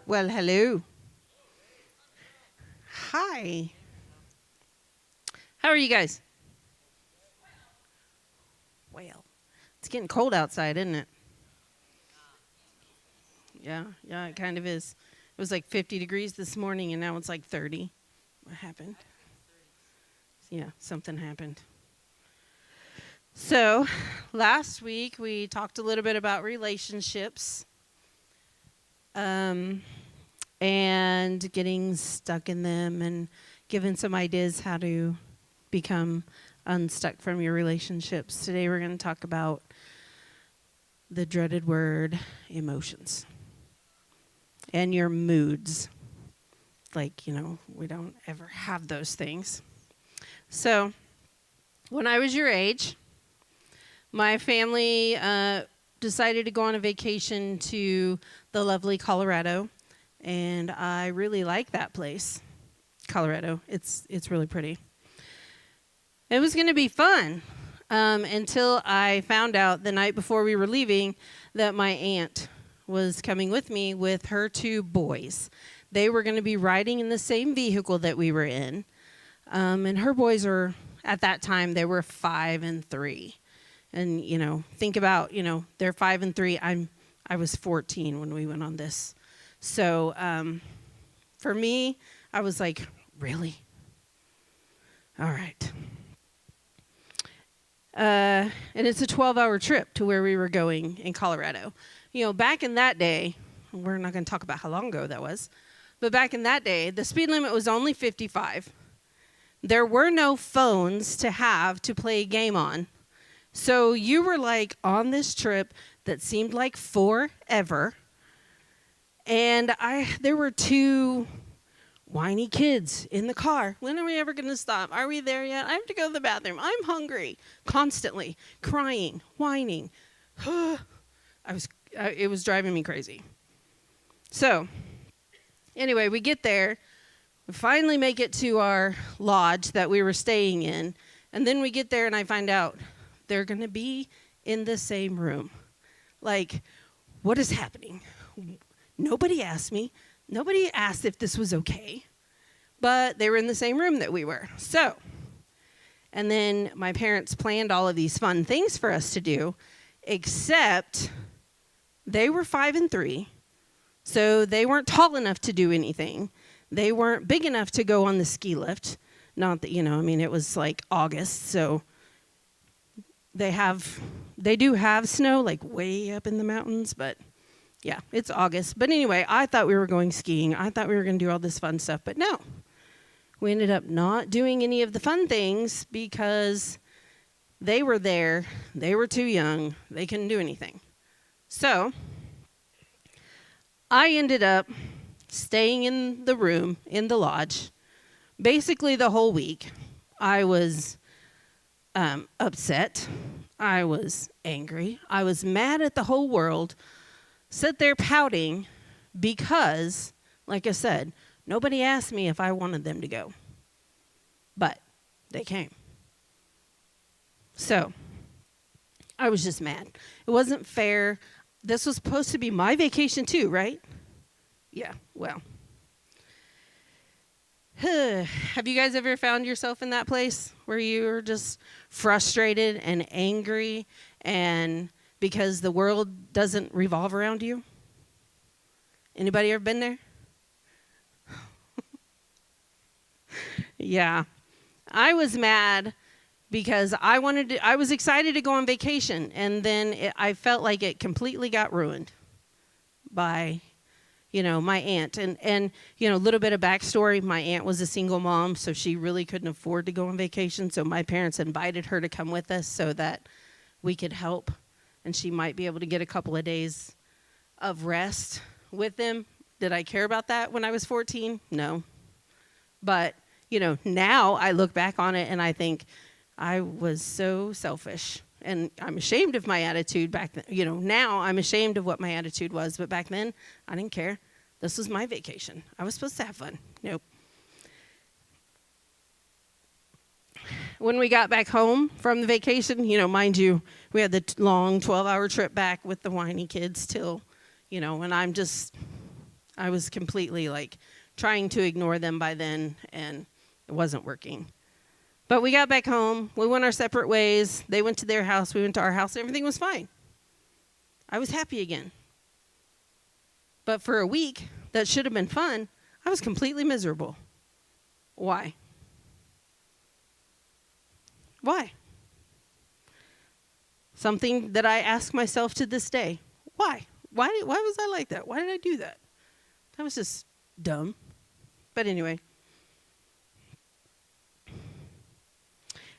Well, hello. Hi. How are you guys? Well, it's getting cold outside, isn't it? Yeah, it kind of is. It was like 50 degrees this morning, and now it's like 30. What happened? Yeah, something happened. So, last week we talked a little bit about relationships um, and getting stuck in them and giving some ideas how to become unstuck from your relationships. Today we're going to talk about the dreaded word emotions and your moods. Like, we don't ever have those things. So, when I was your age, my family decided to go on a vacation to the lovely Colorado, and I really like that place, Colorado. It's really pretty. It was going to be fun until I found out the night before we were leaving that my aunt was coming with me with her two boys. They were going to be riding in the same vehicle that we were in, and her boys are, at that time, they were 5 and 3. And, think about, they're 5 and 3. I was 14 when we went on this. So for me, I was like, really? All right. And it's a 12-hour trip to where we were going in Colorado. Back in that day, we're not going to talk about how long ago that was, but back in that day, the speed limit was only 55. There were no phones to have to play a game on. So you were like on this trip that seemed like forever. And there were two whiny kids in the car. When are we ever going to stop? Are we there yet? I have to go to the bathroom. I'm hungry. Constantly crying, whining. It was driving me crazy. So, anyway, we get there. We finally make it to our lodge that we were staying in. And then we get there and I find out they're going to be in the same room. Like, what is happening? Nobody asked me. Nobody asked if this was okay, but they were in the same room that we were. So, and then my parents planned all of these fun things for us to do, except they were 5 and 3, so they weren't tall enough to do anything. They weren't big enough to go on the ski lift. Not that, it was like August, so they do have snow, like way up in the mountains, but yeah, it's August. But anyway, I thought we were going skiing. I thought we were going to do all this fun stuff, but no. We ended up not doing any of the fun things because they were there. They were too young. They couldn't do anything. So I ended up staying in the room, in the lodge, basically the whole week. I was upset. I was angry. I was mad at the whole world. Sit there pouting because, like I said, nobody asked me if I wanted them to go. But they came. So I was just mad. It wasn't fair. This was supposed to be my vacation too, right? Yeah, well. Have you guys ever found yourself in that place where you're just frustrated and angry and because the world doesn't revolve around you? Anybody ever been there? Yeah. I was mad because I was excited to go on vacation, and then I felt like it completely got ruined by my aunt. And a little bit of backstory, my aunt was a single mom, so she really couldn't afford to go on vacation. So my parents invited her to come with us so that we could help, and she might be able to get a couple of days of rest with them. Did I care about that when I was 14? No. But, now I look back on it and I think I was so selfish. And I'm ashamed of my attitude back then. Now I'm ashamed of what my attitude was. But back then, I didn't care. This was my vacation. I was supposed to have fun. Nope. when we got back home from the vacation, mind you, we had the long 12-hour trip back with the whiny kids till, and I was completely like trying to ignore them by then, and it wasn't working. But we got back home. We went our separate ways. They went to their house. We went to our house. Everything was fine. I was happy again. But for a week that should have been fun, I was completely miserable. Why? Why? Something that I ask myself to this day. Why? Why was I like that? Why did I do that? That was just dumb. But anyway.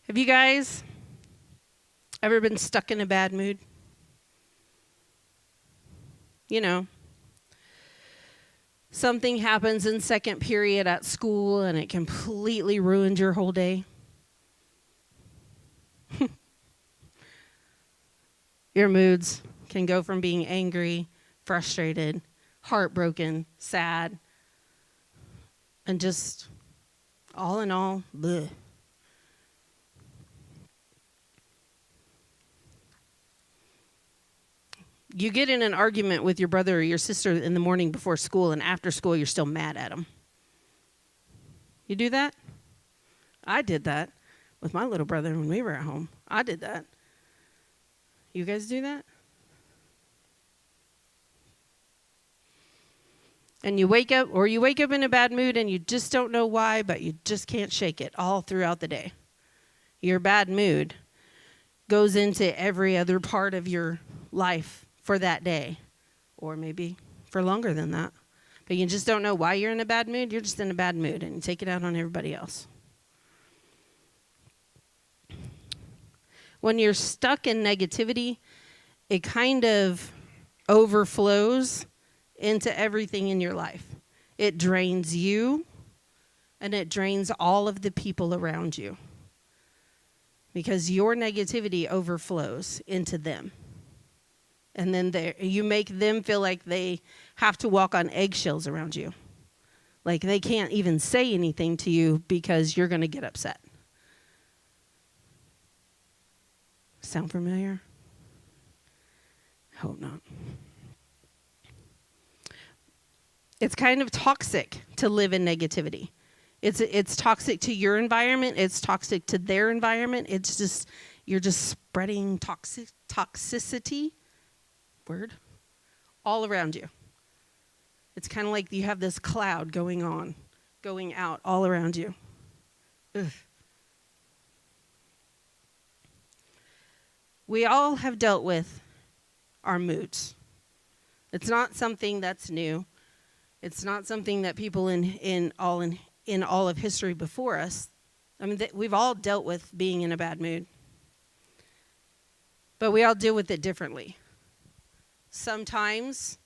Have you guys ever been stuck in a bad mood? Something happens in second period at school and it completely ruined your whole day. Your moods can go from being angry, frustrated, heartbroken, sad, and just all in all, bleh. You get in an argument with your brother or your sister in the morning before school, and after school, you're still mad at them. You do that? I did that with my little brother when we were at home. I did that. You guys do that? And you wake up in a bad mood, and you just don't know why, but you just can't shake it all throughout the day. Your bad mood goes into every other part of your life for that day, or maybe for longer than that. But you just don't know why you're in a bad mood. You're just in a bad mood, and you take it out on everybody else. When you're stuck in negativity, it kind of overflows into everything in your life. It drains you, and it drains all of the people around you, because your negativity overflows into them. And then you make them feel like they have to walk on eggshells around you. Like they can't even say anything to you because you're going to get upset. Sound familiar? Hope not. It's kind of toxic to live in negativity. It's toxic to your environment. It's toxic to their environment. You're just spreading toxicity. Word, all around you. It's kind of like you have this cloud going out all around you. Ugh. We all have dealt with our moods. It's not something that's new. It's not something that people in all of history before us. I mean, we've all dealt with being in a bad mood, but we all deal with it differently. Sometimes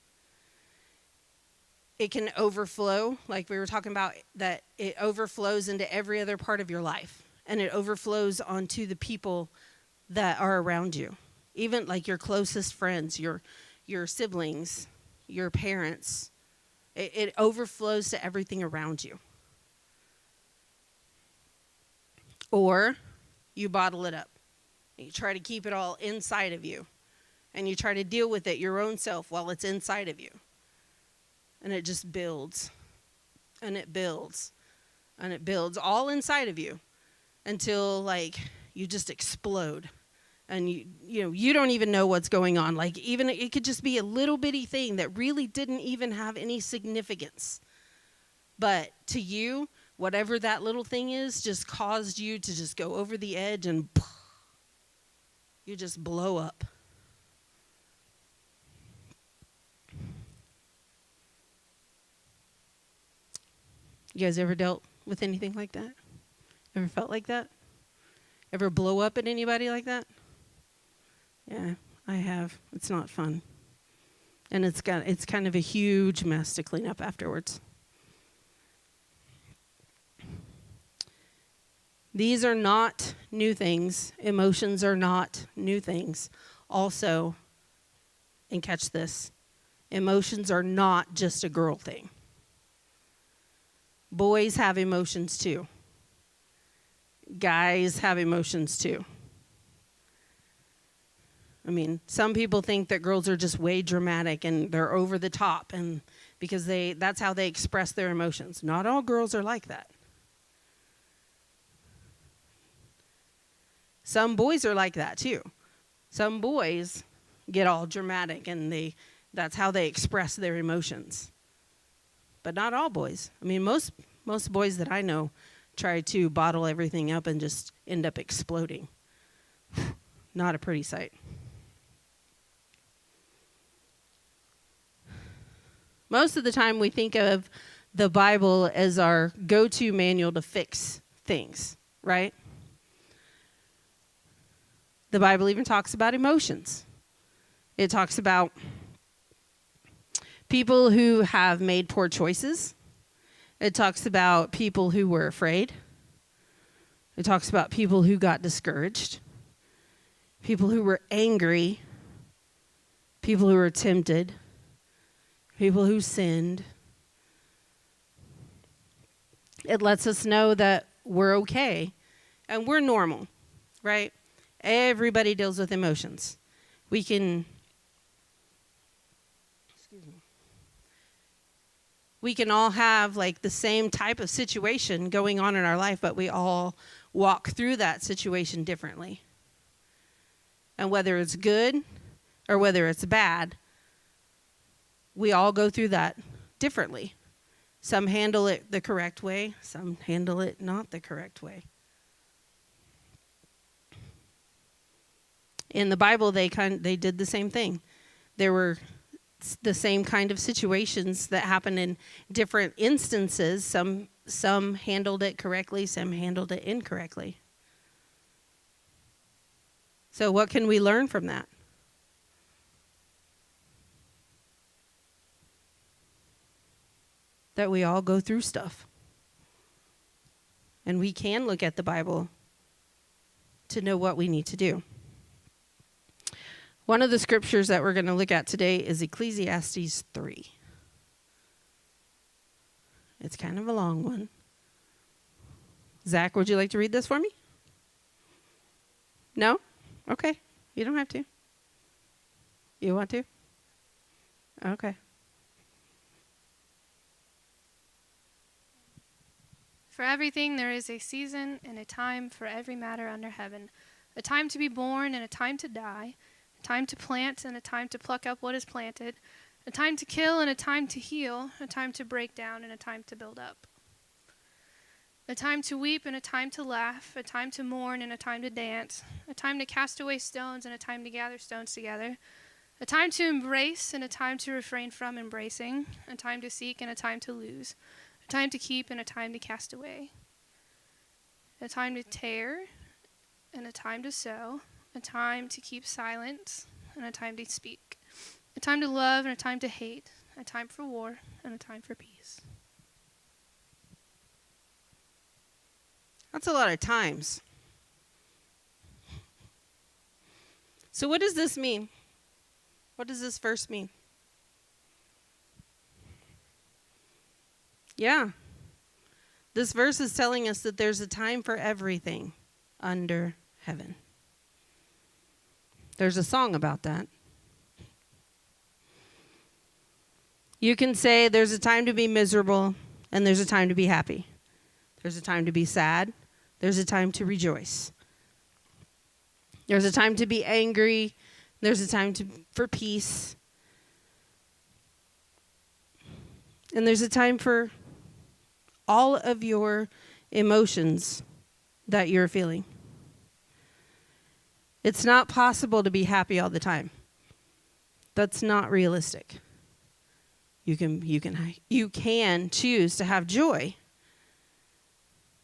it can overflow, like we were talking about, that it overflows into every other part of your life, and it overflows onto the people that are around you, even like your closest friends, your siblings, your parents. It overflows to everything around you. Or you bottle it up. You try to keep it all inside of you. And you try to deal with it your own self while it's inside of you. And it just builds. And it builds. And it builds all inside of you until like you just explode. And you don't even know what's going on. Like even it could just be a little bitty thing that really didn't even have any significance. But to you, whatever that little thing is just caused you to just go over the edge and you just blow up. You guys ever dealt with anything like that? Ever felt like that? Ever blow up at anybody like that? Yeah, I have. It's not fun. And it's kind of a huge mess to clean up afterwards. These are not new things. Emotions are not new things. Also, and catch this, emotions are not just a girl thing. Boys have emotions too. guys have emotions too. I mean, some people think that girls are just way dramatic and they're over the top, and because that's how they express their emotions. Not all girls are like that. Some boys are like that too. Some boys get all dramatic and that's how they express their emotions. But not all boys. I mean, most boys that I know try to bottle everything up and just end up exploding. Not a pretty sight. Most of the time we think of the Bible as our go-to manual to fix things, right? The Bible even talks about emotions. It talks about people who have made poor choices. It talks about people who were afraid. It talks about people who got discouraged. People who were angry. People who were tempted. People who sinned. It lets us know that we're okay and we're normal, right? Everybody deals with emotions. We can all have like the same type of situation going on in our life, but we all walk through that situation differently. And whether it's good or whether it's bad, we all go through that differently. Some handle it the correct way, some handle it not the correct way. In the Bible, they did the same thing. There were the same kind of situations that happened in different instances. Some handled it correctly, some handled it incorrectly. So what can we learn from that? That we all go through stuff. And we can look at the Bible to know what we need to do. One of the scriptures that we're going to look at today is Ecclesiastes 3. It's kind of a long one. Zach, would you like to read this for me? No? Okay. You don't have to. You want to? Okay. For everything there is a season and a time for every matter under heaven, a time to be born and a time to die, a time to plant and a time to pluck up what is planted, a time to kill and a time to heal, a time to break down and a time to build up, a time to weep and a time to laugh, a time to mourn and a time to dance, a time to cast away stones and a time to gather stones together, a time to embrace and a time to refrain from embracing, a time to seek and a time to lose, a time to keep and a time to cast away, a time to tear and a time to sow, a time to keep silence and a time to speak, a time to love and a time to hate, a time for war and a time for peace. That's a lot of times. So what does this mean? What does this verse mean? Yeah. This verse is telling us that there's a time for everything under heaven. There's a song about that. You can say there's a time to be miserable and there's a time to be happy. There's a time to be sad. There's a time to rejoice. There's a time to be angry. There's a time for peace. And there's a time for all of your emotions that you're feeling. It's not possible to be happy all the time. That's not realistic. You can choose to have joy.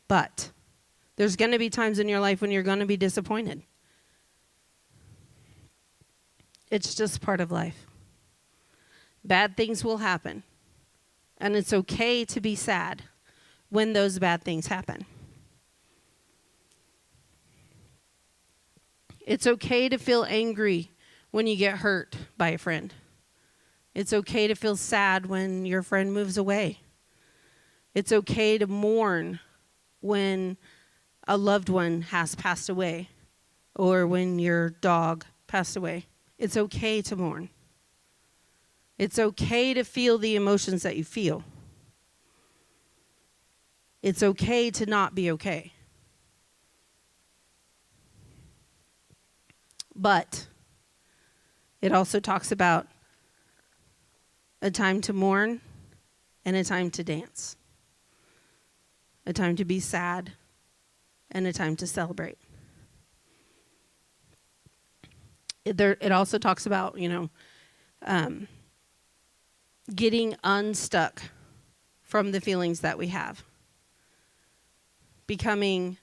But there's going to be times in your life when you're going to be disappointed. It's just part of life. Bad things will happen. And it's okay to be sad when those bad things happen. It's okay to feel angry when you get hurt by a friend. It's okay to feel sad when your friend moves away. It's okay to mourn when a loved one has passed away or when your dog passed away. It's okay to mourn. It's okay to feel the emotions that you feel. It's okay to not be okay. But it also talks about a time to mourn and a time to dance. A time to be sad and a time to celebrate. It also talks about, getting unstuck from the feelings that we have. Becoming,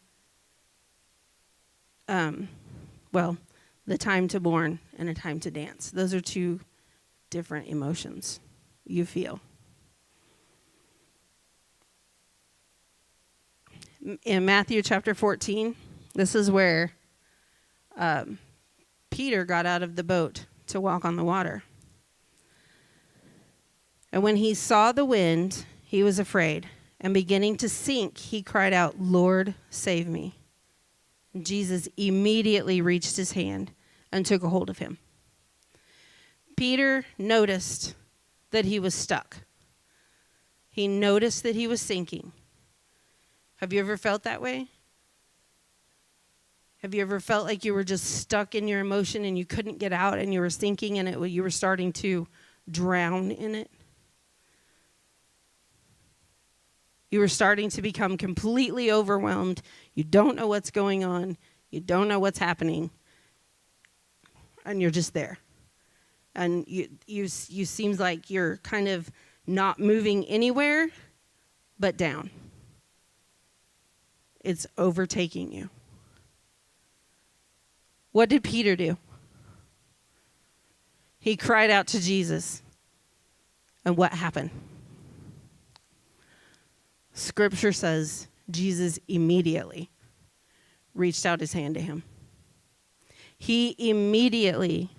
the time to mourn and a time to dance. Those are two different emotions you feel. In Matthew chapter 14, this is where Peter got out of the boat to walk on the water. And when he saw the wind, he was afraid. And beginning to sink, he cried out, "Lord, save me." And Jesus immediately reached his hand and took a hold of him. Peter noticed that he was stuck. He noticed that he was sinking. Have you ever felt that way? Have you ever felt like you were just stuck in your emotion and you couldn't get out and you were sinking and you were starting to drown in it? You were starting to become completely overwhelmed. You don't know what's going on. You don't know what's happening. And you're just there. And you seems like you're kind of not moving anywhere but down. It's overtaking you. What did Peter do? He cried out to Jesus. And what happened? Scripture says Jesus immediately reached out his hand to him. He immediately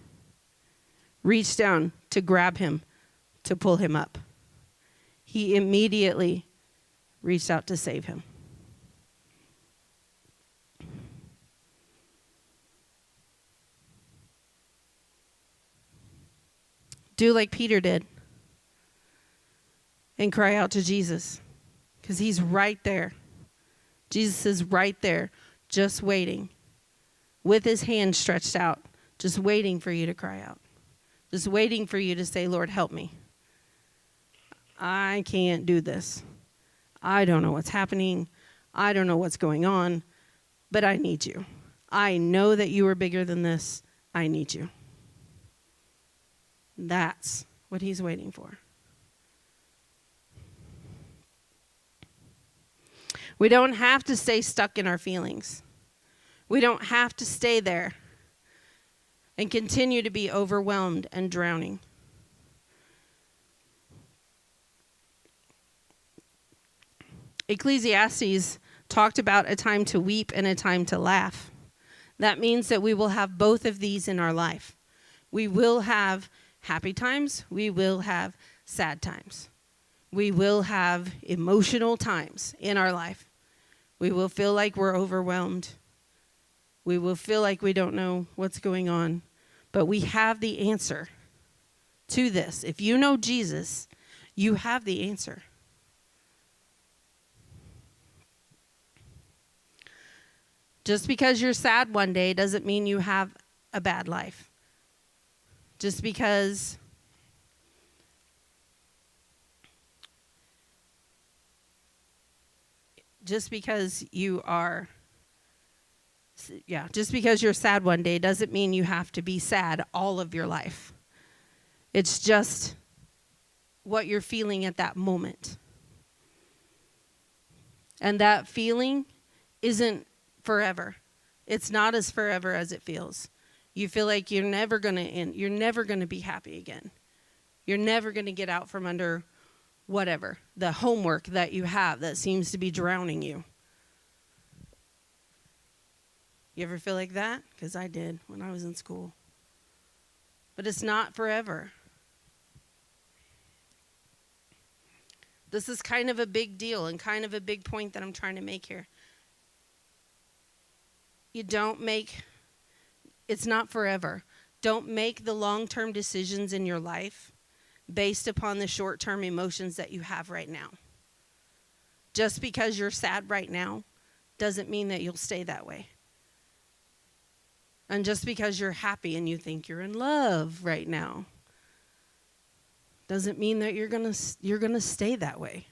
reached down to grab him, to pull him up. He immediately reached out to save him. Do like Peter did and cry out to Jesus, because he's right there. Jesus is right there, just waiting, with his hand stretched out, just waiting for you to cry out, just waiting for you to say, "Lord, help me. I can't do this. I don't know what's happening. I don't know what's going on, but I need you. I know that you are bigger than this. I need you." That's what he's waiting for. We don't have to stay stuck in our feelings. We don't have to stay there and continue to be overwhelmed and drowning. Ecclesiastes talked about a time to weep and a time to laugh. That means that we will have both of these in our life. We will have happy times. We will have sad times. We will have emotional times in our life. We will feel like we're overwhelmed. We will feel like we don't know what's going on. But we have the answer to this. If you know Jesus, you have the answer. Just because you're sad one day doesn't mean you have a bad life. Just because you're sad one day doesn't mean you have to be sad all of your life. It's just what you're feeling at that moment. And that feeling isn't forever. It's not as forever as it feels. You feel like you're never going to end. You're never going to be happy again. You're never going to get out from under whatever, the homework that you have that seems to be drowning you. You ever feel like that? Because I did when I was in school. But it's not forever. This is kind of a big deal and kind of a big point that I'm trying to make here. You don't make, it's not forever. Don't make the long-term decisions in your life based upon the short-term emotions that you have right now. Just because you're sad right now doesn't mean that you'll stay that way. And just because you're happy and you think you're in love right now doesn't mean that you're going to stay that way.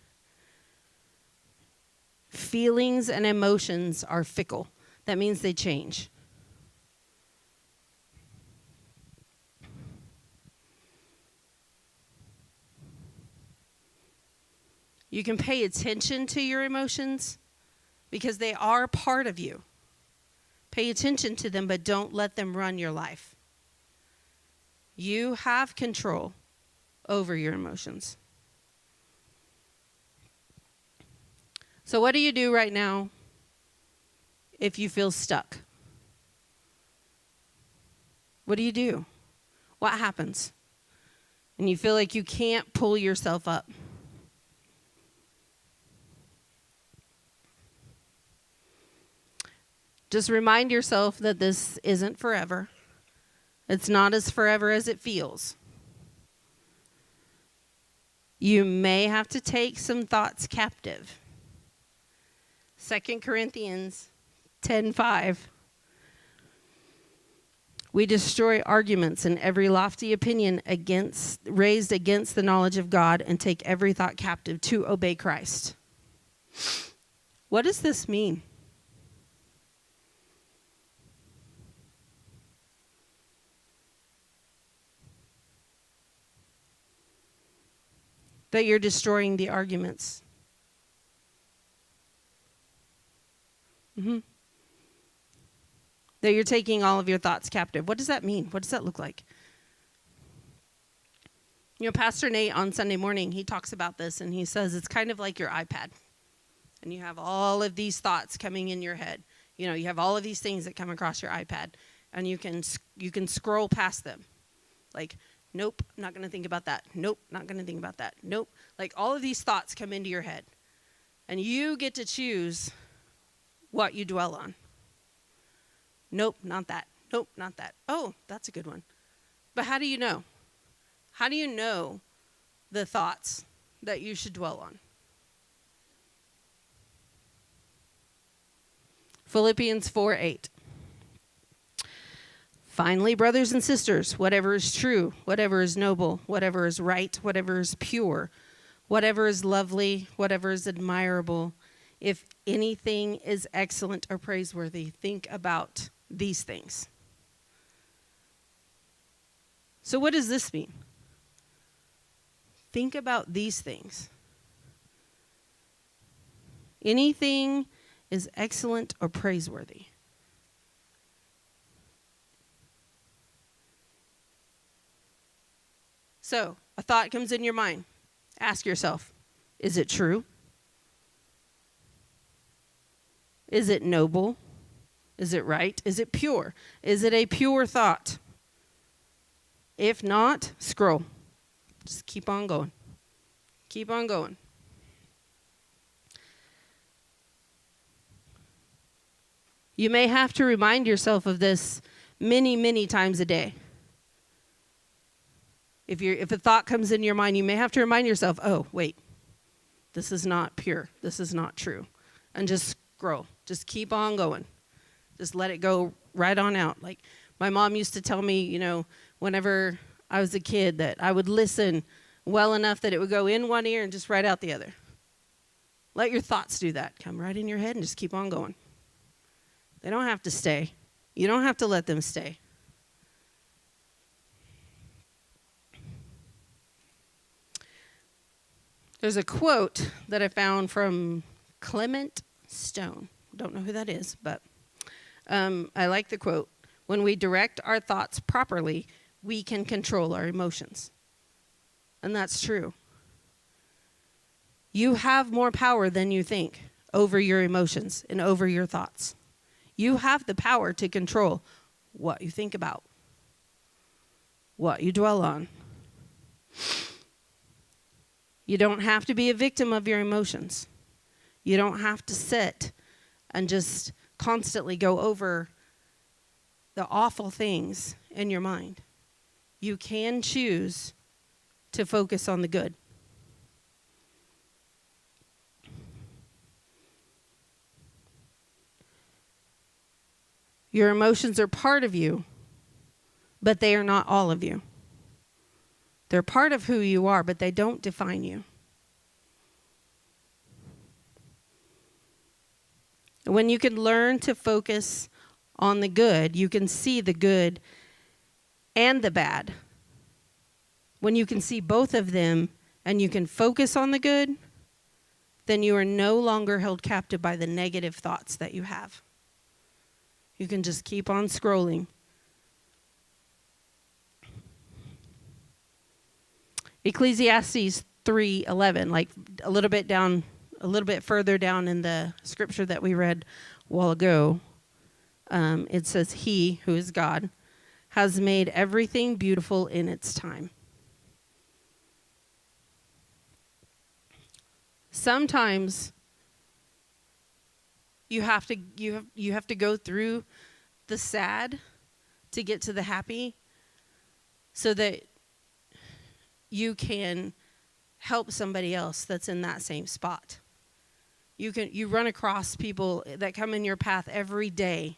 Feelings and emotions are fickle. That means they change. You can pay attention to your emotions because they are part of you. Pay attention to them, but don't let them run your life. You have control over your emotions. So what do you do right now if you feel stuck? What do you do? What happens? And you feel like you can't pull yourself up. Just remind yourself that this isn't forever. It's not as forever as it feels. You may have to take some thoughts captive. 2 Corinthians 10:5. We destroy arguments and every lofty opinion raised against the knowledge of God and take every thought captive to obey Christ. What does this mean? That you're destroying the arguments. That you're taking all of your thoughts captive. What does that mean? What does that look like? You know, Pastor Nate on Sunday morning, he talks about this, and he says it's kind of like your iPad. And you have all of these thoughts coming in your head. You know, you have all of these things that come across your iPad, and you can scroll past them. Like, nope, not going to think about that. Nope, not going to think about that. Nope. Like, all of these thoughts come into your head. And you get to choose what you dwell on. Nope, not that. Nope, not that. Oh, that's a good one. But how do you know? How do you know the thoughts that you should dwell on? Philippians 4:8. Finally, brothers and sisters, whatever is true, whatever is noble, whatever is right, whatever is pure, whatever is lovely, whatever is admirable, if anything is excellent or praiseworthy, think about these things. So what does this mean? Think about these things. Anything is excellent or praiseworthy. So, a thought comes in your mind. Ask yourself, is it true? Is it noble? Is it right? Is it pure? Is it a pure thought? If not, scroll. Just keep on going. Keep on going. You may have to remind yourself of this many, many times a day. If a thought comes in your mind, you may have to remind yourself, oh, wait, this is not pure. This is not true. And just scroll. Just keep on going. Just let it go right on out. Like my mom used to tell me, you know, whenever I was a kid, that I would listen well enough that it would go in one ear and just right out the other. Let your thoughts do that. Come right in your head and just keep on going. They don't have to stay. You don't have to let them stay. There's a quote that I found from Clement Stone. Don't know who that is, but I like the quote. When we direct our thoughts properly, we can control our emotions. And that's true. You have more power than you think over your emotions and over your thoughts. You have the power to control what you think about, what you dwell on. You don't have to be a victim of your emotions. You don't have to sit and just constantly go over the awful things in your mind. You can choose to focus on the good. Your emotions are part of you, but they are not all of you. They're part of who you are, but they don't define you. When you can learn to focus on the good, you can see the good and the bad. When you can see both of them and you can focus on the good, then you are no longer held captive by the negative thoughts that you have. You can just keep on scrolling. Ecclesiastes 3:11, like a little bit further down in the scripture that we read a while ago, it says, He, who is God, has made everything beautiful in its time. Sometimes you have to go through the sad to get to the happy, so that you can help somebody else that's in that same spot. You run across people that come in your path every day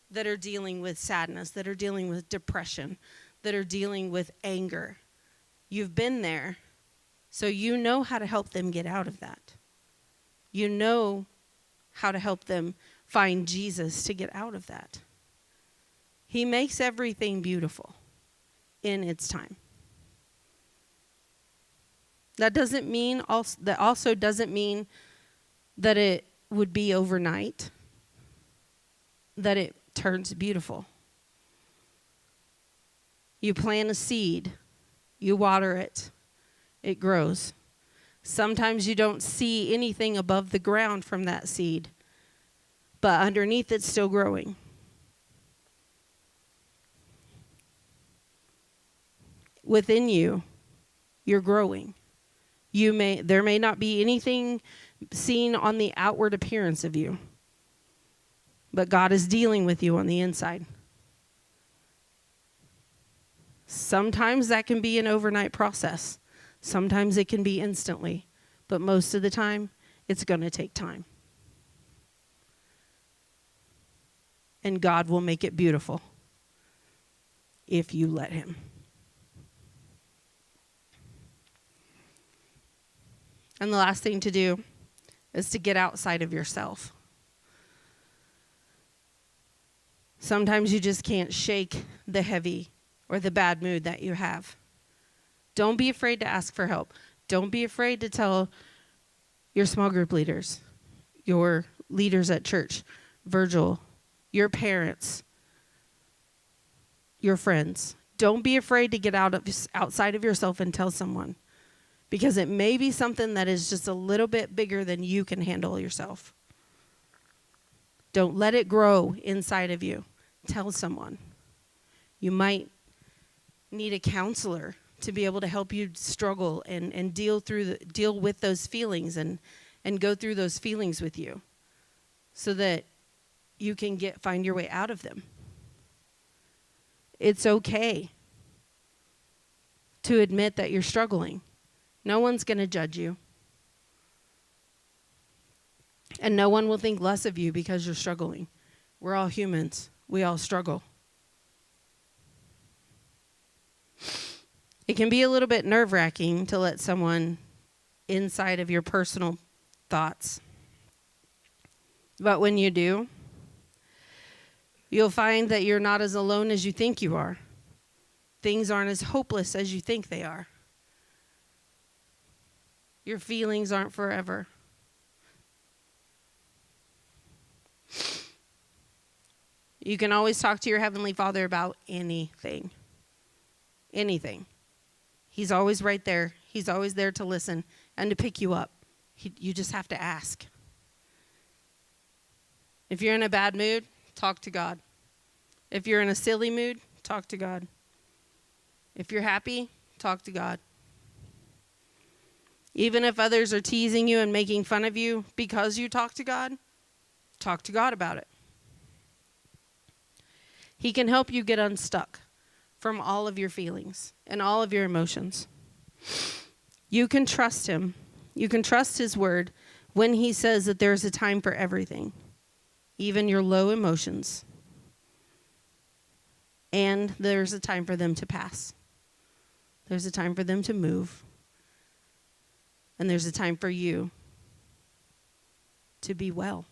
that are dealing with sadness, that are dealing with depression, that are dealing with anger. You've been there, so you know how to help them get out of that. You know how to help them find Jesus to get out of that. He makes everything beautiful in its time. That also doesn't mean that it would be overnight, that it turns beautiful. You plant a seed, you water it, it grows. Sometimes you don't see anything above the ground from that seed, but underneath it's still growing. Within you, you're growing. There may not be anything seen on the outward appearance of you, but God is dealing with you on the inside. Sometimes that can be an overnight process. Sometimes it can be instantly, but most of the time, it's going to take time. And God will make it beautiful if you let Him. And the last thing to do is to get outside of yourself. Sometimes you just can't shake the heavy or the bad mood that you have. Don't be afraid to ask for help. Don't be afraid to tell your small group leaders, your leaders at church, Virgil, your parents, your friends. Don't be afraid to get outside of yourself and tell someone, because it may be something that is just a little bit bigger than you can handle yourself. Don't let it grow inside of you. Tell someone. You might need a counselor to be able to help you struggle and deal with those feelings and go through those feelings with you, so that you can find your way out of them. It's okay to admit that you're struggling. No one's going to judge you. And no one will think less of you because you're struggling. We're all humans. We all struggle. It can be a little bit nerve-wracking to let someone inside of your personal thoughts. But when you do, you'll find that you're not as alone as you think you are. Things aren't as hopeless as you think they are. Your feelings aren't forever. You can always talk to your Heavenly Father about anything. Anything. He's always right there. He's always there to listen and to pick you up. You just have to ask. If you're in a bad mood, talk to God. If you're in a silly mood, talk to God. If you're happy, talk to God. Even if others are teasing you and making fun of you because you talk to God about it. He can help you get unstuck from all of your feelings and all of your emotions. You can trust him. You can trust his word when he says that there's a time for everything, even your low emotions. And there's a time for them to pass. There's a time for them to move. And there's a time for you to be well.